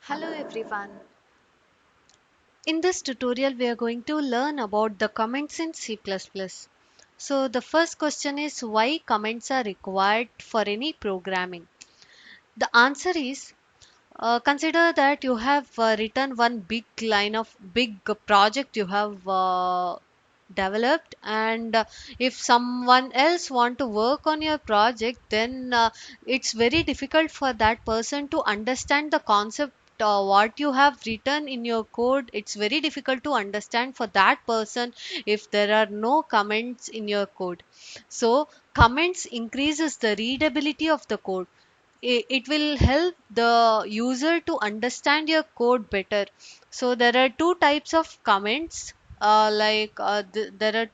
Hello everyone. In this tutorial we are going to learn about the comments in C++. So the first question is why comments are required for any programming. The answer is consider that you have written one big project you have developed, and if someone else want to work on your project, then it's very difficult for that person to understand the concept. What you have written in your code, it's very difficult to understand for that person if there are no comments in your code. So comments increases the readability of the code. It will help the user to understand your code better. So there are two types of comments, there are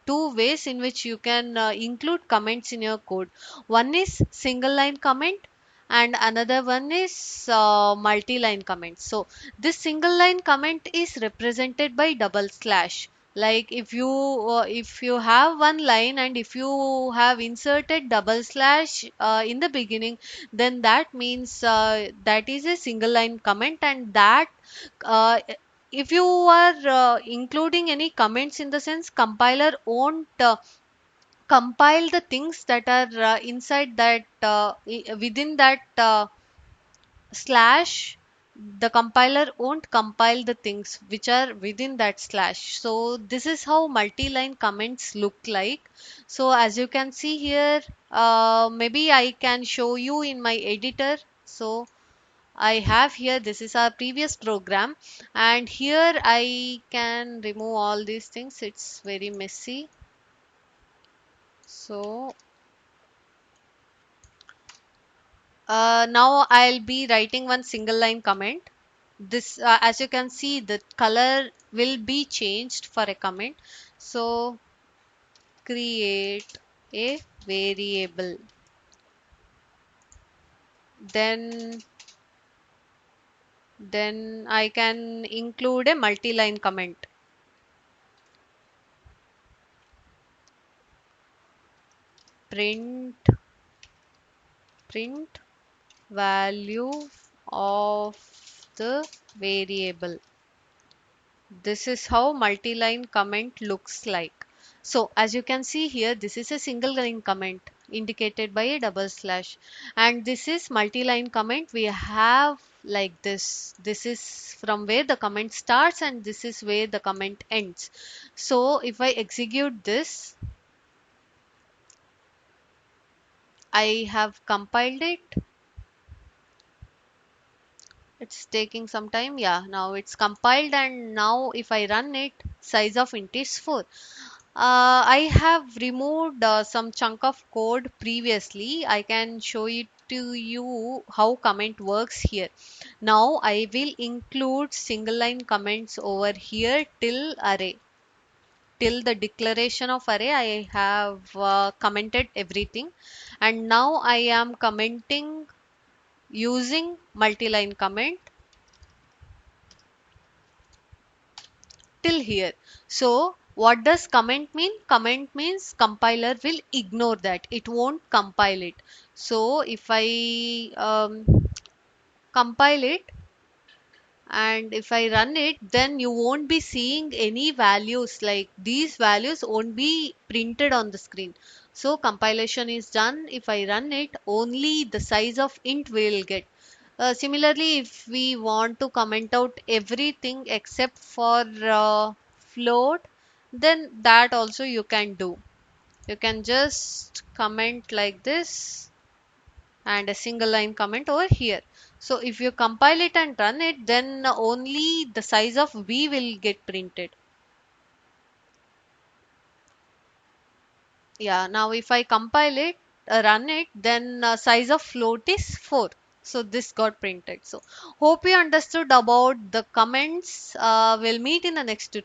two ways in which you can include comments in your code. One is single line comment and another one is multi-line comment. So this single line comment is represented by double slash. Like if you have one line and if you have inserted double slash in the beginning, then that means that is a single line comment, and that uh, if you are including any comments, in the sense compiler won't compile the things that are inside that within that slash. The compiler won't compile the things which are within that slash. So this is how multi-line comments look like. So as you can see here, maybe I can show you in my editor. So I have here, this is our previous program, and here I can remove all these things. It's very messy. So now I'll be writing one single line comment. This, as you can see, the color will be changed for a comment. So create a variable. Then I can include a multi-line comment. Print print value of the variable. This is how multi-line comment looks like. So as you can see here, this is a single line comment indicated by a double slash, and this is multi-line comment. We have like this. This is from where the comment starts and this is where the comment ends. So if I execute this, I have compiled it. It's taking some time. Yeah, now it's compiled, and now if I run it, size of int is 4. I have removed some chunk of code previously. I can show it to you how comment works here. Now I will include single line comments over here till array. Till the declaration of array, I have commented everything. And now I am commenting using multi-line comment till here. So what does comment mean? Comment means compiler will ignore that. It won't compile it. So if I compile it and if I run it, then you won't be seeing any values, like these values won't be printed on the screen. So compilation is done. If I run it, only the size of int will get. Similarly, if we want to comment out everything except for float, then that also you can do. You can just comment like this and a single line comment over here. So if you compile it and run it, then only the size of v will get printed. Yeah, now if I compile it, run it, then size of float is 4. So this got printed. So hope you understood about the comments. We'll meet in the next tutorial.